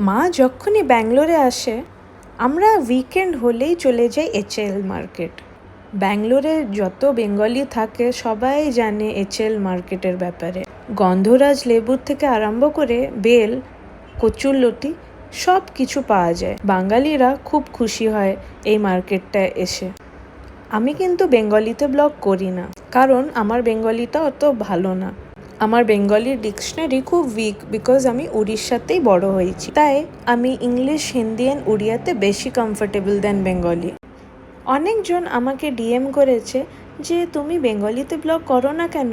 মা যখনই ব্যাঙ্গালোরে আসে আমরা উইকেন্ড হলেই চলে যাই HL মার্কেট। ব্যাঙ্গালোরে যত বেঙ্গলি থাকে সবাই জানে HL মার্কেটের ব্যাপারে। গন্ধরাজ লেবুর থেকে আরম্ভ করে বেল, কচুরলতি সব কিছু পাওয়া যায়। বাঙালিরা খুব খুশি হয় এই মার্কেটটায় এসে। আমি কিন্তু বেঙ্গলিতে ব্লগ করি না, কারণ আমার বেঙ্গলিটা অত ভালো না। আমার বেঙ্গলির ডিকশনারি খুব উইক, বিকজ আমি উড়িষ্যাতেই বড় হয়েছি। তাই আমি ইংলিশ, হিন্দি অ্যান্ড উড়িয়াতে বেশি কমফোর্টেবল দেন বেঙ্গলি। অনেকজন আমাকে ডিএম করেছে যে তুমি বেঙ্গলিতে ব্লগ করো না কেন।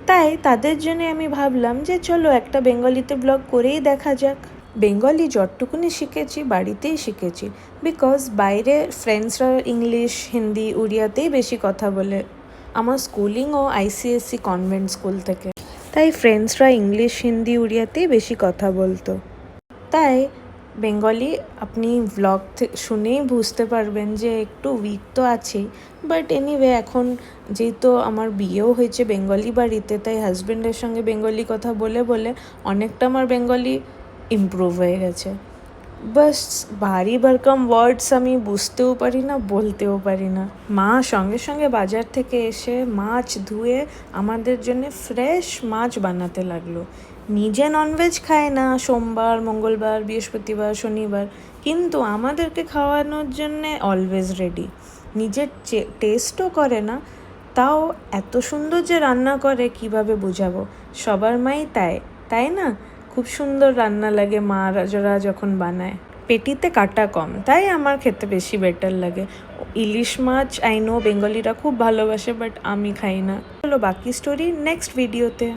তাই তাদের জন্য আমি ভাবলাম যে চলো একটা বেঙ্গলিতে ব্লগ করেই দেখা যাক। বেঙ্গলি যতটুকুনি শিখেছি বাড়িতেই শিখেছি, বিকজ বাইরে ফ্রেন্ডসরা ইংলিশ, হিন্দি, উড়িয়াতেই বেশি কথা বলে। আমার স্কুলিংও ICSE কনভেন্ট স্কুল থেকে, তাই ফ্রেন্ডসরা ইংলিশ, হিন্দি, উড়িয়াতেই বেশি কথা বলতো। তাই বেঙ্গলি আপনি ভ্লগ শুনেই বুঝতে পারবেন যে একটু উইক তো আছেই, বাট এনিওয়ে এখন যেহেতু আমার বিয়েও হয়েছে বেঙ্গলি বাড়িতে, তাই হাজব্যান্ডের সঙ্গে বেঙ্গলি কথা বলে বলে অনেকটা আমার বেঙ্গলি ইমপ্রুভ হয়ে গেছে। বাস ভারী ভরকম ওয়ার্ডস আমি বুঝতেও পারি না, বলতেও পারি না। মা সঙ্গে সঙ্গে বাজার থেকে এসে মাছ ধুয়ে আমাদের জন্য ফ্রেশ মাছ বানাতে লাগলো। নিজে ননভেজ খায় না সোমবার, মঙ্গলবার, বৃহস্পতিবার, শনিবার, কিন্তু আমাদেরকে খাওয়ানোর জন্যে অলওয়েজ রেডি। নিজের টেস্টও করে না, তাও এত সুন্দর যে রান্না করে কিভাবে বোঝাবো। সবার মাই তাই না? খুব সুন্দর রান্না লাগে মারা যখন বানায়। পেটিতে কাটা কম, তাই আমার খেতে বেশি বেটার লাগে। ইলিশ মাছ আই নো বেঙ্গলিরা খুব ভালোবাসে, বাট আমি খাই না। চলো বাকি স্টোরি নেক্সট ভিডিওতে।